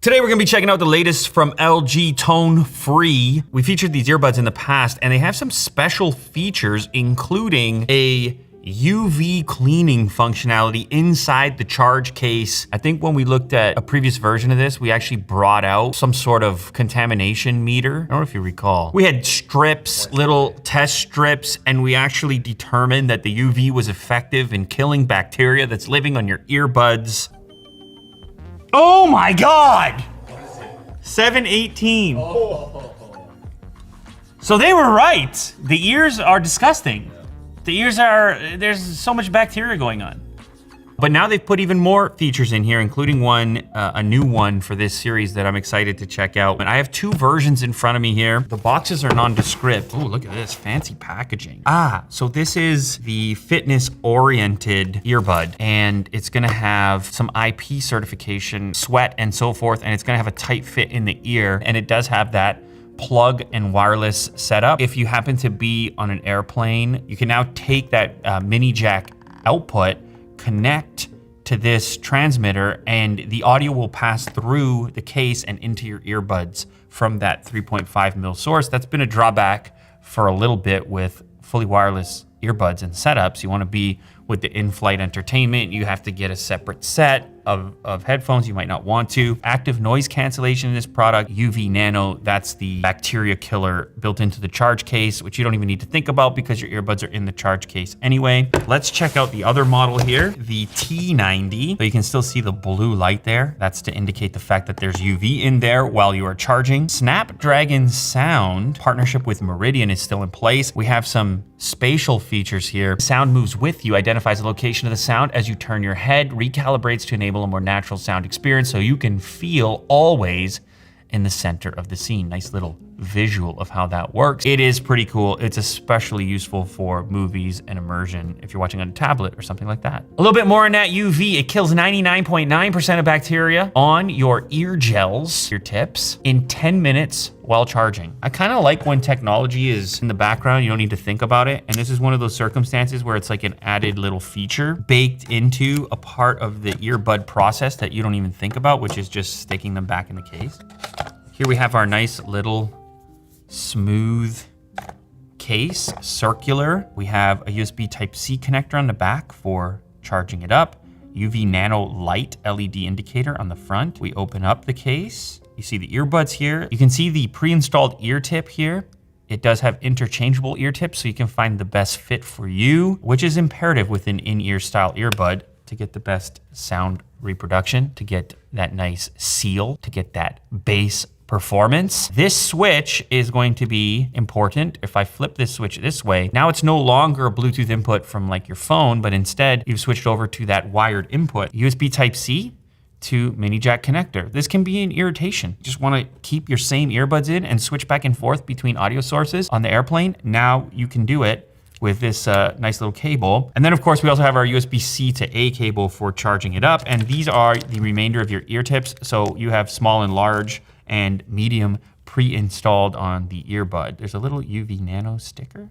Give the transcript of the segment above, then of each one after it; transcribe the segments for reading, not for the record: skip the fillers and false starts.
Today we're gonna be checking out the latest from LG Tone Free. We featured these earbuds in the past and they have some special features, including a UV cleaning functionality inside the charge case. I think when we looked at a previous version of this, we actually brought out some sort of contamination meter. I don't know if you recall. We had strips, little test strips, and we actually determined that the UV was effective in killing bacteria that's living on your earbuds. Oh my God! 718. So they were right. The ears are disgusting. The ears are, there's so much bacteria going on. But now they've put even more features in here, including one, a new one for this series that I'm excited to check out. And I have two versions in front of me here. The boxes are nondescript. Oh, look at this fancy packaging. So this is the fitness-oriented earbud, and it's gonna have some IP certification, sweat, and so forth, and it's gonna have a tight fit in the ear, and it does have that plug and wireless setup. If you happen to be on an airplane, you can now take that mini jack output, connect to this transmitter, and the audio will pass through the case and into your earbuds from that 3.5 mil source. That's been a drawback for a little bit with fully wireless earbuds and setups. You want to be with the in-flight entertainment, you have to get a separate set of headphones. You might not want to. Active noise cancellation in this product, UV Nano, that's the bacteria killer built into the charge case, which you don't even need to think about because your earbuds are in the charge case anyway. Let's check out the other model here, the T90. So you can still see the blue light there. That's to indicate the fact that there's UV in there while you are charging. Snapdragon Sound partnership with Meridian is still in place. We have some spatial features here. Sound moves with you, identifies the location of the sound as you turn your head, recalibrates to enable a more natural sound experience so you can feel always in the center of the scene. Nice little visual of how that works. It is pretty cool. It's especially useful for movies and immersion if you're watching on a tablet or something like that. A little bit more on that UV. It kills 99.9% of bacteria on your ear gels, your tips, in 10 minutes while charging. I kind of like when technology is in the background, you don't need to think about it. And this is one of those circumstances where it's like an added little feature baked into a part of the earbud process that you don't even think about, which is just sticking them back in the case. Here we have our nice little smooth case, circular. We have a USB Type-C connector on the back for charging it up. UV Nano light LED indicator on the front. We open up the case. You see the earbuds here. You can see the pre-installed ear tip here. It does have interchangeable ear tips, so you can find the best fit for you, which is imperative with an in-ear style earbud to get the best sound reproduction, to get that nice seal, to get that bass performance. This switch is going to be important. If I flip this switch this way, now it's no longer a Bluetooth input from like your phone, but instead you've switched over to that wired input. USB Type-C to mini jack connector. This can be an irritation. You just wanna keep your same earbuds in and switch back and forth between audio sources on the airplane. Now you can do it with this nice little cable. And then of course we also have our USB-C to A cable for charging it up. And these are the remainder of your ear tips. So you have small and large and medium pre-installed on the earbud. There's a little UV Nano sticker.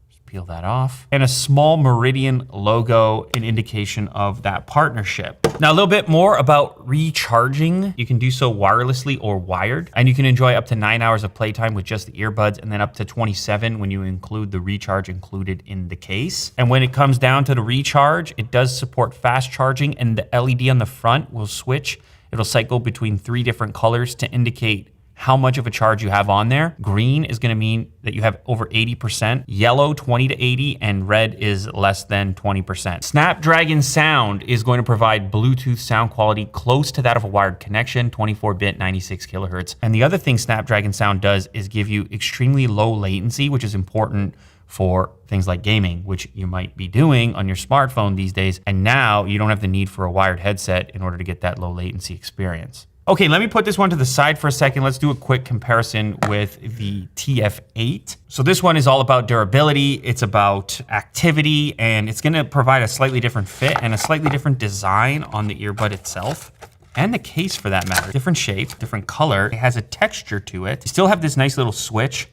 Just peel that off. And a small Meridian logo, an indication of that partnership. Now a little bit more about recharging. You can do so wirelessly or wired, and you can enjoy up to 9 hours of playtime with just the earbuds, and then up to 27 when you include the recharge included in the case. And when it comes down to the recharge, it does support fast charging, and the LED on the front will switch. It'll cycle between 3 different colors to indicate how much of a charge you have on there. Green is gonna mean that you have over 80%, yellow 20 to 80, and red is less than 20%. Snapdragon Sound is going to provide Bluetooth sound quality close to that of a wired connection, 24-bit, 96 kilohertz. And the other thing Snapdragon Sound does is give you extremely low latency, which is important for things like gaming, which you might be doing on your smartphone these days. And now you don't have the need for a wired headset in order to get that low latency experience. Okay, let me put this one to the side for a second. Let's do a quick comparison with the TF8. So this one is all about durability, it's about activity, and it's gonna provide a slightly different fit and a slightly different design on the earbud itself. And the case for that matter. Different shape, different color. It has a texture to it. You still have this nice little switch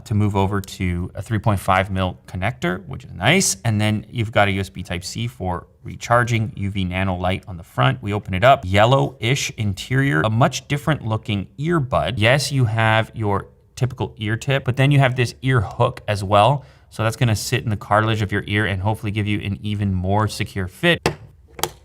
to move over to a 3.5 mil connector, which is nice. And then you've got a USB Type-C for recharging, UV nano light on the front. We open it up, yellowish interior, a much different looking earbud. Yes, you have your typical ear tip, but then you have this ear hook as well. So that's gonna sit in the cartilage of your ear and hopefully give you an even more secure fit.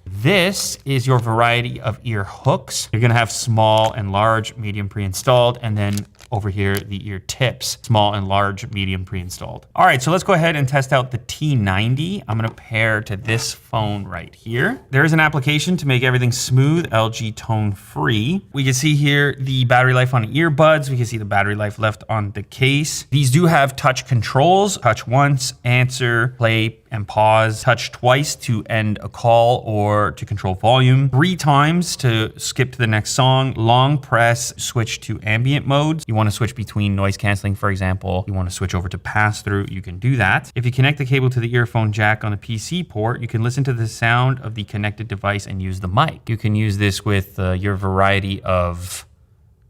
This is your variety of ear hooks. You're gonna have small and large, medium pre-installed, and then over here, the ear tips, small and large, medium pre-installed. All right, so let's go ahead and test out the T90. I'm gonna pair to this phone right here. There is an application to make everything smooth, LG tone free. We can see here the battery life on the earbuds. We can see the battery life left on the case. These do have touch controls. Touch once, answer, play, and pause. Touch twice to end a call or to control volume. 3 times to skip to the next song. Long press, switch to ambient modes. You want to switch between noise canceling, for example. You want to switch over to pass through, you can do that. If you connect the cable to the earphone jack on the PC port, you can listen to the sound of the connected device and use the mic. You can use this with your variety of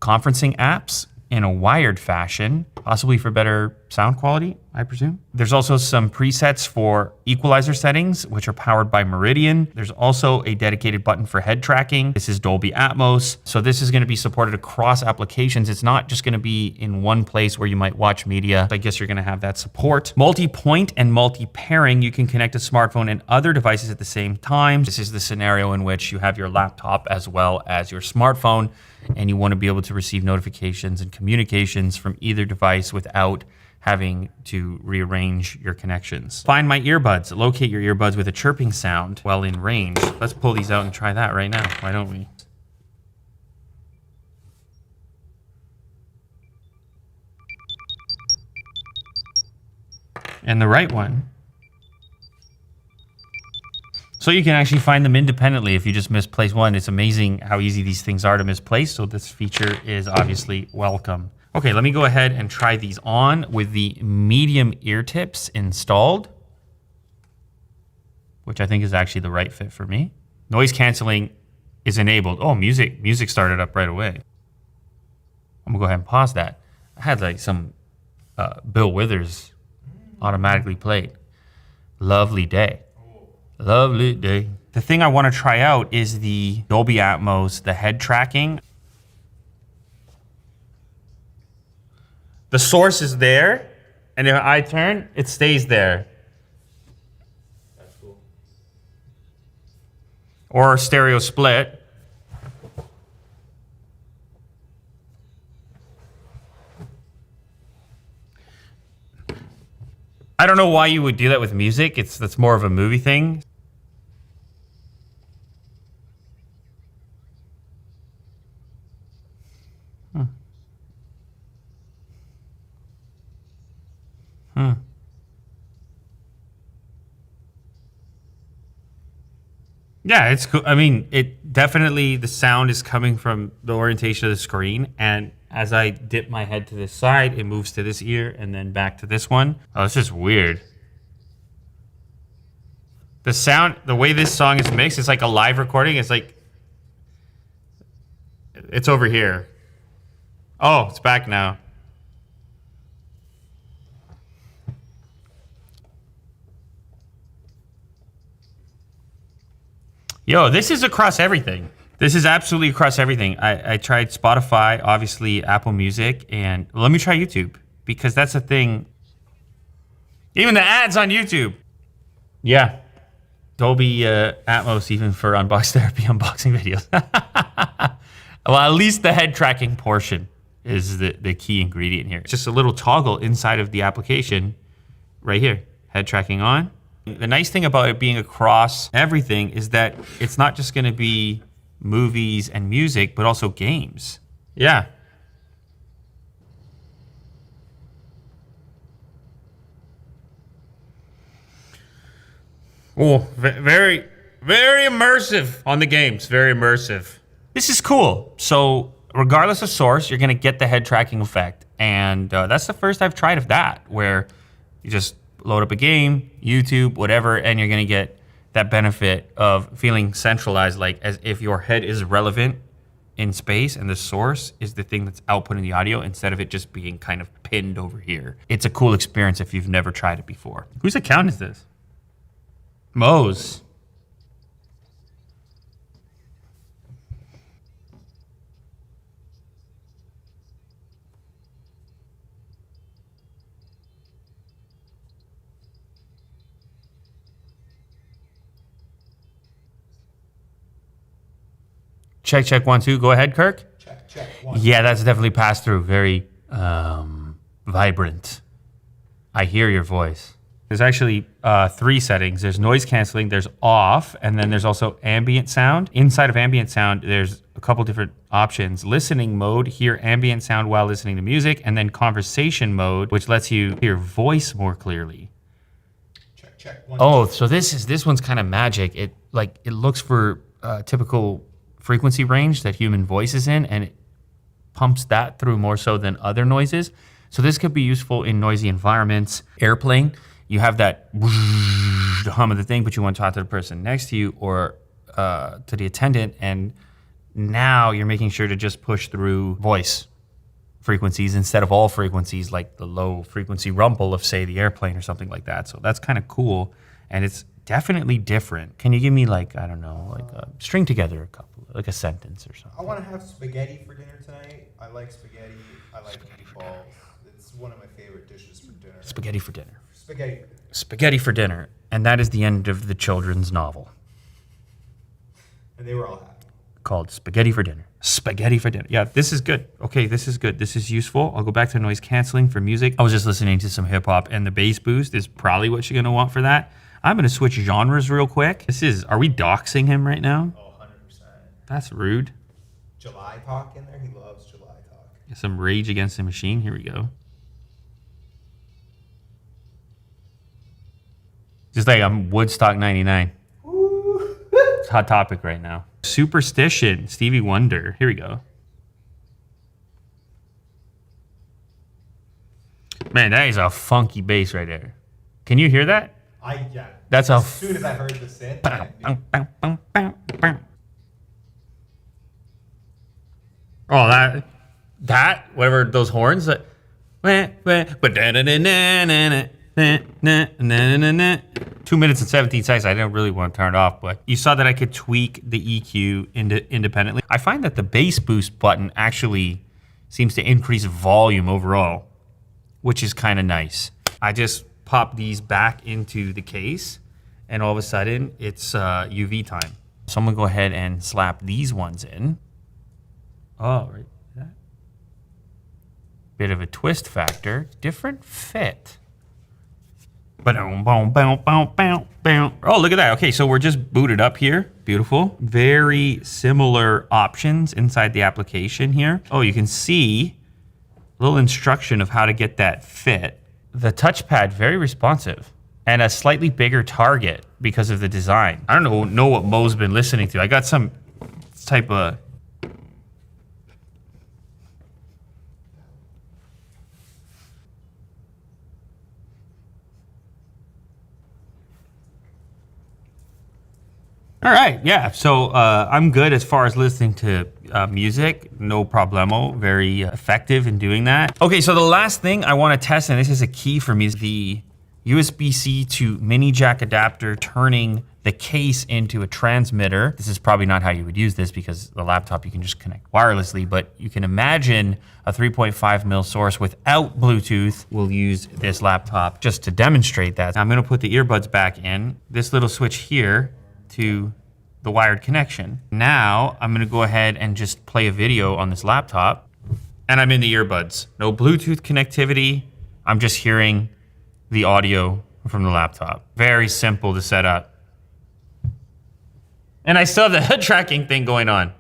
conferencing apps in a wired fashion, possibly for better sound quality, I presume. There's also some presets for equalizer settings, which are powered by Meridian. There's also a dedicated button for head tracking. This is Dolby Atmos. So this is gonna be supported across applications. It's not just gonna be in one place where you might watch media. I guess you're gonna have that support. Multi-point and multi-pairing. You can connect a smartphone and other devices at the same time. This is the scenario in which you have your laptop as well as your smartphone, and you want to be able to receive notifications and communications from either device without having to rearrange your connections. Find my earbuds. Locate your earbuds with a chirping sound while in range. Let's pull these out and try that right now. Why don't we? And the right one. So you can actually find them independently if you just misplace one. It's amazing how easy these things are to misplace. So this feature is obviously welcome. Okay, let me go ahead and try these on with the medium ear tips installed, which I think is actually the right fit for me. Noise canceling is enabled. Oh, music started up right away. I'm gonna go ahead and pause that. I had like some Bill Withers automatically played. Lovely day. Lovely day. The thing I want to try out is the Dolby Atmos, the head tracking. The source is there, and if I turn, it stays there. That's cool. Or stereo split. I don't know why you would do that with music. That's more of a movie thing. Yeah, it's cool. I mean, it definitely, the sound is coming from the orientation of the screen, and as I dip my head to this side, it moves to this ear and then back to this one. Oh, it's just weird. The sound, the way this song is mixed, it's like a live recording. It's like, it's over here. Oh, it's back now. Yo, this is across everything. This is absolutely across everything. I tried Spotify, obviously Apple Music, and let me try YouTube, because that's a thing. Even the ads on YouTube. Yeah. Dolby Atmos even for Unbox Therapy unboxing videos. Well, at least the head tracking portion is the key ingredient here. It's just a little toggle inside of the application right here. Head tracking on. The nice thing about it being across everything is that it's not just gonna be movies and music, but also games. Yeah. Oh, very, very immersive on the games, very immersive. This is cool. So regardless of source, you're gonna get the head tracking effect. And that's the first I've tried of that, where you just load up a game, YouTube, whatever, and you're gonna get that benefit of feeling centralized, like as if your head is relevant in space, and the source is the thing that's outputting the audio instead of it just being kind of pinned over here. It's a cool experience if you've never tried it before. Whose account is this? Mo's. Check, check, 1, 2. Go ahead, Kirk. Check, check, 1. Yeah, that's definitely passed through. Very vibrant. I hear your voice. There's actually 3 settings. There's noise canceling, there's off, and then there's also ambient sound. Inside of ambient sound, there's a couple different options. Listening mode, hear ambient sound while listening to music, and then conversation mode, which lets you hear voice more clearly. Check, check, 1. Oh, so this one's kind of magic. It looks for typical frequency range that human voice is in, and it pumps that through more so than other noises. So this could be useful in noisy environments. Airplane, you have that hum of the thing, but you want to talk to the person next to you or to the attendant, and now you're making sure to just push through voice frequencies instead of all frequencies like the low frequency rumble of, say, the airplane or something like that. So that's kind of cool, and it's definitely different. Can you give me, like, I don't know, like string together a couple, like a sentence or something? I want to have spaghetti for dinner tonight. I like spaghetti. I like meatballs. It's one of my favorite dishes for dinner. Spaghetti for dinner. Spaghetti for dinner. Spaghetti for dinner. And that is the end of the children's novel And they were all happy. called Spaghetti for Dinner. Spaghetti for dinner. Yeah, this is good. Okay, this is good. This is useful. I'll go back to noise canceling for music. I was just listening to some hip hop, and the bass boost is probably what you're gonna want for that. I'm gonna switch genres real quick. Are we doxing him right now? Oh, 100%. That's rude. July talk in there. He loves July talk. Some Rage Against the Machine. Here we go. Just like I'm Woodstock 99. Woo. It's a hot topic right now. Superstition, Stevie Wonder. Here we go. Man, that is a funky bass right there. Can you hear that? Yeah. That's as soon as I heard the synth. Oh, that whatever those horns that. 2 minutes and 17 seconds. I didn't really want to turn it off, but you saw that I could tweak the EQ independently. I find that the bass boost button actually seems to increase volume overall, which is kind of nice. I just pop these back into the case, and all of a sudden it's UV time. So I'm gonna go ahead and slap these ones in. Oh, right. Bit of a twist factor, different fit. Oh, look at that. Okay, so we're just booted up here. Beautiful. Very similar options inside the application here. Oh, you can see a little instruction of how to get that fit. The touchpad, very responsive, and a slightly bigger target because of the design. I don't know what Mo's been listening to. I got some type of... All right, yeah, so I'm good as far as listening to music, no problemo, very effective in doing that. Okay, so the last thing I wanna test, and this is a key for me, is the USB-C to mini jack adapter turning the case into a transmitter. This is probably not how you would use this because the laptop you can just connect wirelessly, but you can imagine a 3.5 mil source without Bluetooth. We'll use this laptop just to demonstrate that. I'm gonna put the earbuds back in. This little switch here to the wired connection. Now I'm gonna go ahead and just play a video on this laptop, and I'm in the earbuds. No Bluetooth connectivity. I'm just hearing the audio from the laptop. Very simple to set up. And I still have the head tracking thing going on.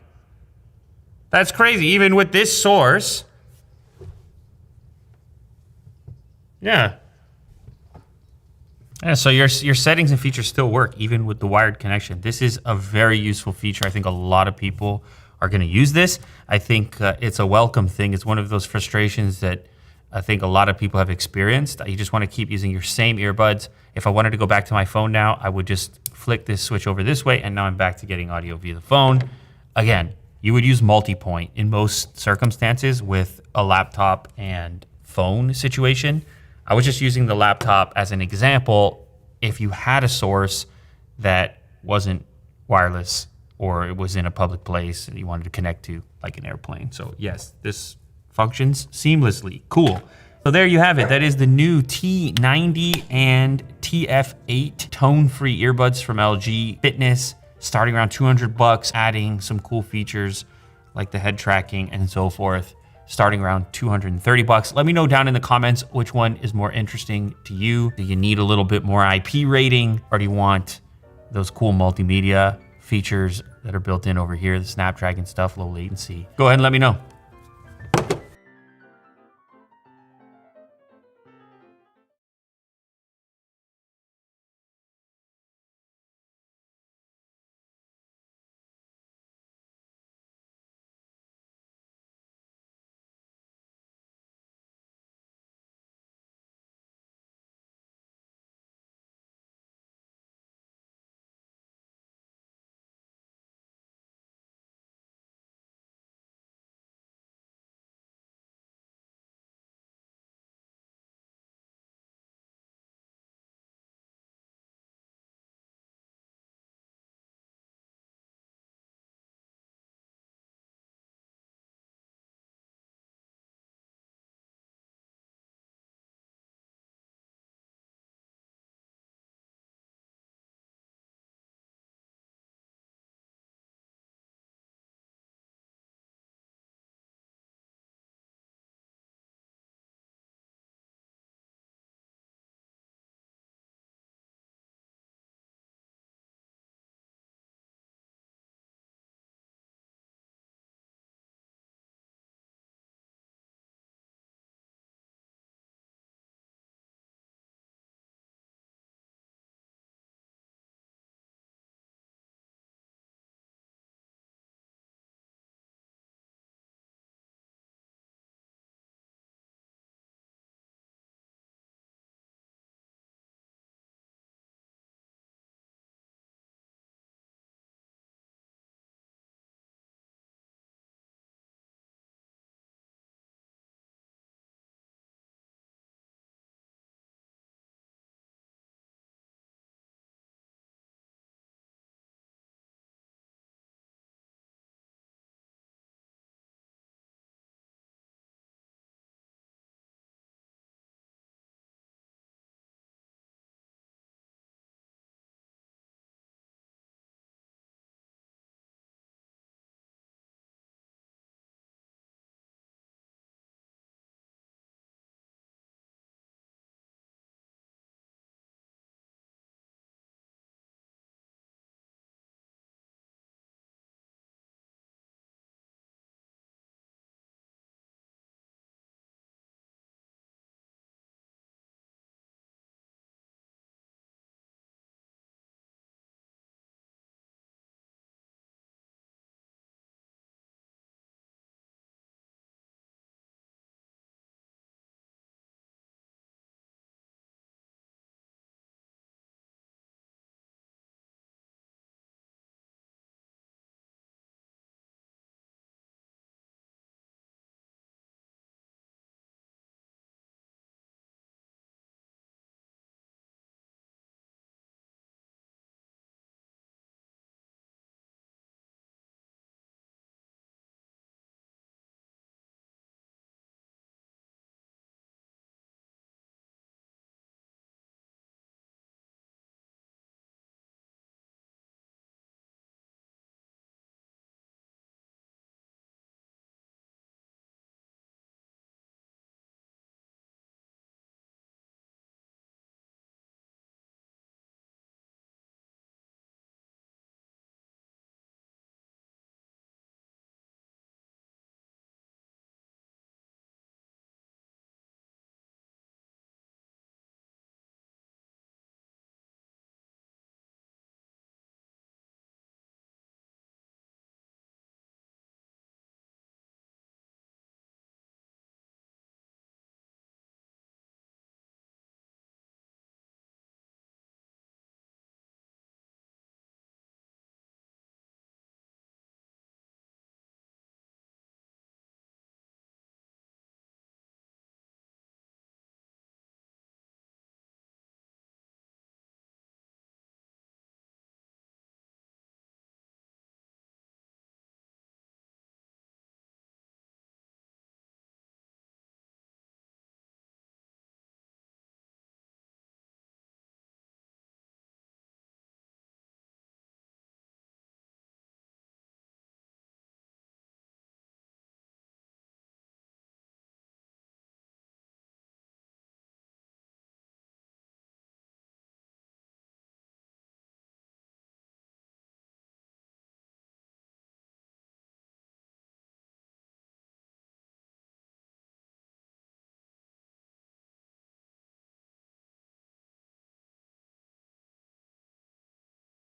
That's crazy, even with this source. Yeah. Yeah, so your settings and features still work even with the wired connection. This is a very useful feature. I think a lot of people are gonna use this. I think it's a welcome thing. It's one of those frustrations that I think a lot of people have experienced. You just wanna keep using your same earbuds. If I wanted to go back to my phone now, I would just flick this switch over this way, and now I'm back to getting audio via the phone. Again, You would use multi-point in most circumstances with a laptop and phone situation. I was just using the laptop as an example. If you had a source that wasn't wireless or it was in a public place and you wanted to connect to, like an airplane. So yes, this functions seamlessly. Cool. So there you have it. That is the new T90 and TF8 tone-free earbuds from LG Fitness, starting around 200 bucks, adding some cool features like the head tracking and so forth, starting around 230 bucks. Let me know down in the comments which one is more interesting to you. Do you need a little bit more IP rating, or do you want those cool multimedia features that are built in over here, the Snapdragon stuff, low latency? Go ahead and let me know.